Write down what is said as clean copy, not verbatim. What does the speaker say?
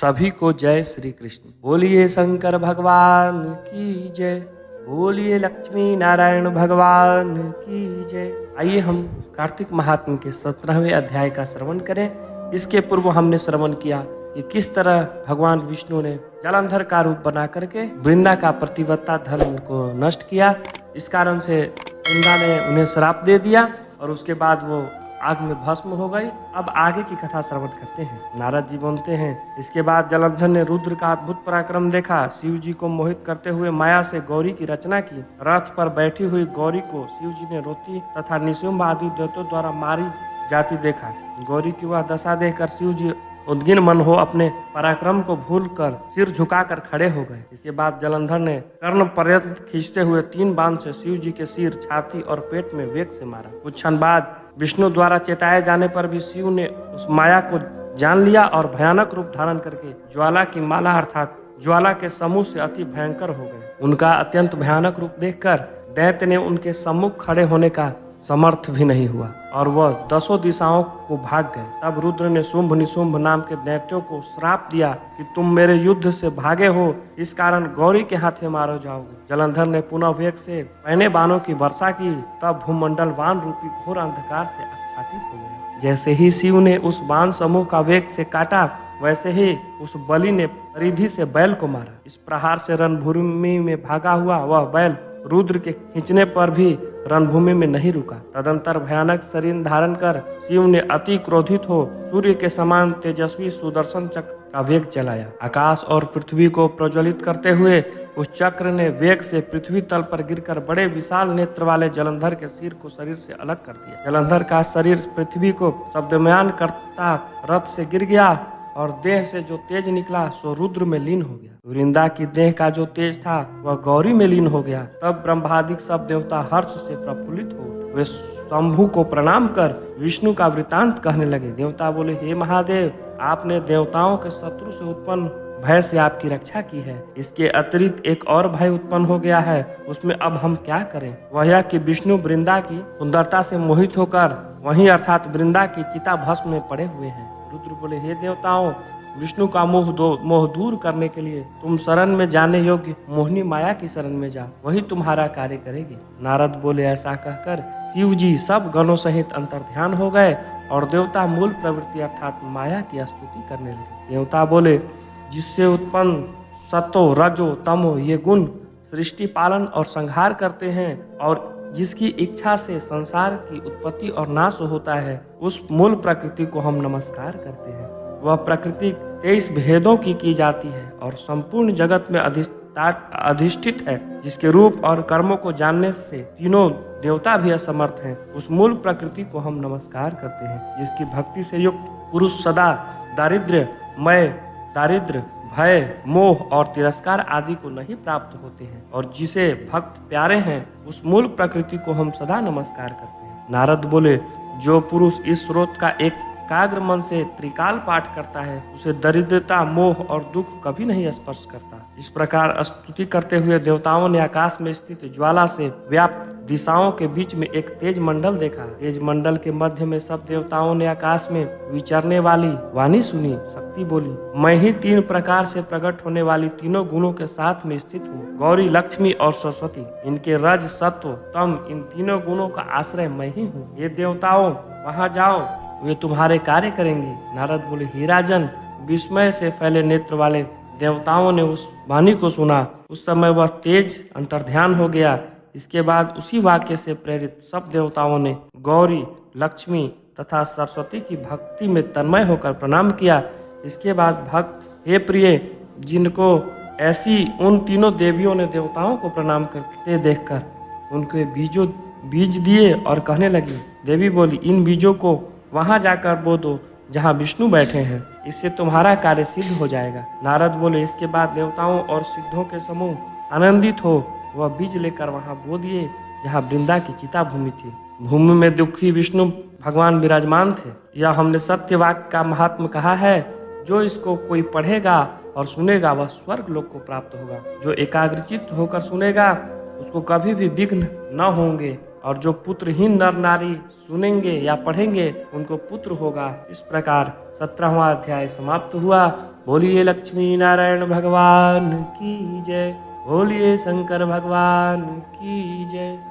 सभी को जय श्री कृष्ण। बोलिए शंकर भगवान की जय, बोलिए लक्ष्मी नारायण भगवान की जय। आइए हम कार्तिक महात्म्य के 17वें अध्याय का श्रवण करें। इसके पूर्व हमने श्रवण किया कि किस तरह भगवान विष्णु ने जलंधर का रूप बना करके वृंदा का प्रतिबद्धता धन को नष्ट किया। इस कारण से वृंदा ने उन्हें श्राप दे दिया और उसके बाद वो आग में भस्म हो गई। अब आगे की कथा श्रवण करते हैं। नारद जी बोलते हैं, इसके बाद जलंधर ने रुद्र का अद्भुत पराक्रम देखा। शिव जी को मोहित करते हुए माया से गौरी की रचना की। रथ पर बैठी हुई गौरी को शिव जी ने रोती तथा निशुंभ आदि देवताओं द्वारा मारी जाती देखा। गौरी की वह दशा देखकर शिव जी उद्गिन मन हो अपने पराक्रम को भूलकर सिर झुकाकर खड़े हो गए। इसके बाद जलंधर ने कर्ण पर्यंत खींचते हुए 3 बाण से शिव जी के सिर, छाती और पेट में वेग से मारा। कुछ क्षण बाद विष्णु द्वारा चेताए जाने पर भी शिव ने उस माया को जान लिया और भयानक रूप धारण करके ज्वाला की माला अर्थात ज्वाला के समूह से अति भयंकर हो गए। उनका अत्यंत भयानक रूप देखकर दैत्य ने उनके सम्मुख खड़े होने का समर्थ भी नहीं हुआ और वह 10 दिशाओं को भाग गए। तब रुद्र ने शुंभ निशुंभ नाम के दैत्यों को श्राप दिया कि तुम मेरे युद्ध से भागे हो, इस कारण गौरी के हाथे मारो जाओगे। जलंधर ने पुनः वेग से पहने बाणों की वर्षा की। तब भूमंडल वान रूपी घोर अंधकार से आच्छादित हो गया। जैसे ही शिव ने उस बाण समूह का वेग से काटा, वैसे ही उस बलि ने परिधि से बैल को मारा। इस प्रहार से रणभूमि में भागा हुआ वह बैल रुद्र के खींचने पर भी रणभूमि में नहीं रुका। तदंतर भयानक शरीर धारण कर शिव ने अति क्रोधित हो सूर्य के समान तेजस्वी सुदर्शन चक्र का वेग चलाया। आकाश और पृथ्वी को प्रज्वलित करते हुए उस चक्र ने वेग से पृथ्वी तल पर गिरकर बड़े विशाल नेत्र वाले जलंधर के सिर को शरीर से अलग कर दिया। जलंधर का शरीर पृथ्वी को शब्दमयान करता रथ से गिर गया और देह से जो तेज निकला सो रुद्र में लीन हो गया। वृंदा की देह का जो तेज था वह गौरी में लीन हो गया। तब ब्रह्मादिक सब देवता हर्ष से प्रफुल्लित हो वे शंभु को प्रणाम कर विष्णु का वृतांत कहने लगे। देवता बोले, हे महादेव, आपने देवताओं के शत्रु से उत्पन्न भय से आपकी रक्षा की है। इसके अतिरिक्त एक और भय उत्पन्न हो गया है, उसमें अब हम क्या करें? वह यह कि विष्णु वृंदा की सुंदरता से मोहित होकर वहीं अर्थात वृंदा की चिता भस्म में पड़े हुए हैं। रुद्र बोले, हे देवताओं, विष्णु का मोह दूर करने के लिए तुम शरण में जाने योग्य मोहिनी माया की शरण में जा, वही तुम्हारा कार्य करेगी। नारद बोले, ऐसा कहकर शिव जी सब गणों सहित अंतर्ध्यान हो गए और देवता मूल प्रवृत्ति अर्थात माया की स्तुति करने लगे। देवता बोले, जिससे उत्पन्न सतो रजो तमो ये गुण सृष्टि पालन और संहार करते हैं और जिसकी इच्छा से संसार की उत्पत्ति और नाश होता है, उस मूल प्रकृति को हम नमस्कार करते हैं। वह प्रकृति 23 भेदों की जाती है और संपूर्ण जगत में अधिष्ठित है, जिसके रूप और कर्मों को जानने से तीनों देवता भी असमर्थ हैं। उस मूल प्रकृति को हम नमस्कार करते हैं, जिसकी भक्ति से युक्त पुरुष सदा दारिद्र्य भय मोह और तिरस्कार आदि को नहीं प्राप्त होते हैं और जिसे भक्त प्यारे हैं, उस मूल प्रकृति को हम सदा नमस्कार करते हैं। नारद बोले, जो पुरुष इस स्रोत का एकाग्र मन से त्रिकाल पाठ करता है, उसे दरिद्रता मोह और दुख कभी नहीं स्पर्श करता। इस प्रकार स्तुति करते हुए देवताओं ने आकाश में स्थित ज्वाला से व्याप्त दिशाओं के बीच में एक तेज मंडल देखा। तेज मंडल के मध्य में सब देवताओं ने आकाश में विचरने वाली वाणी सुनी। शक्ति बोली, मैं ही 3 प्रकार से प्रकट होने वाली तीनों गुणों के साथ में स्थित हूँ, गौरी, लक्ष्मी और सरस्वती। इनके रज सत्व तम इन तीनों गुणों का आश्रय मैं ही हूँ। ये देवताओं, वहाँ जाओ, वे तुम्हारे कार्य करेंगे। नारद बोले, हे राजन, विस्मय से फैले नेत्र वाले देवताओं ने उस वाणी को सुना। उस समय वह तेज अंतर्ध्यान हो गया। इसके बाद उसी वाक्य से प्रेरित सब देवताओं ने गौरी, लक्ष्मी तथा सरस्वती की भक्ति में तन्मय होकर प्रणाम किया। इसके बाद भक्त, हे प्रिय, जिनको ऐसी उन तीनों देवियों ने देवताओं को प्रणाम करते देखकर उनके बीज दिए और कहने लगी। देवी बोली, इन बीजों को वहां जाकर बो दो जहाँ विष्णु बैठे हैं, इससे तुम्हारा कार्य सिद्ध हो जाएगा। नारद बोले, इसके बाद देवताओं और सिद्धों के समूह आनंदित हो वह बीज लेकर वहां बो दिए जहाँ वृंदा की चिता भूमि थी। भूमि में दुखी विष्णु भगवान विराजमान थे। यह हमने सत्य वाक्य का महात्म कहा है। जो इसको कोई पढ़ेगा और सुनेगा वह स्वर्ग लोक को प्राप्त होगा। जो एकाग्रचित्त होकर सुनेगा उसको कभी भी विघ्न न होंगे और जो पुत्रहीन नर नारी सुनेंगे या पढ़ेंगे उनको पुत्र होगा। इस प्रकार 17वां अध्याय समाप्त हुआ। बोलिए लक्ष्मी नारायण भगवान की जय। बोलिए शंकर भगवान की जय।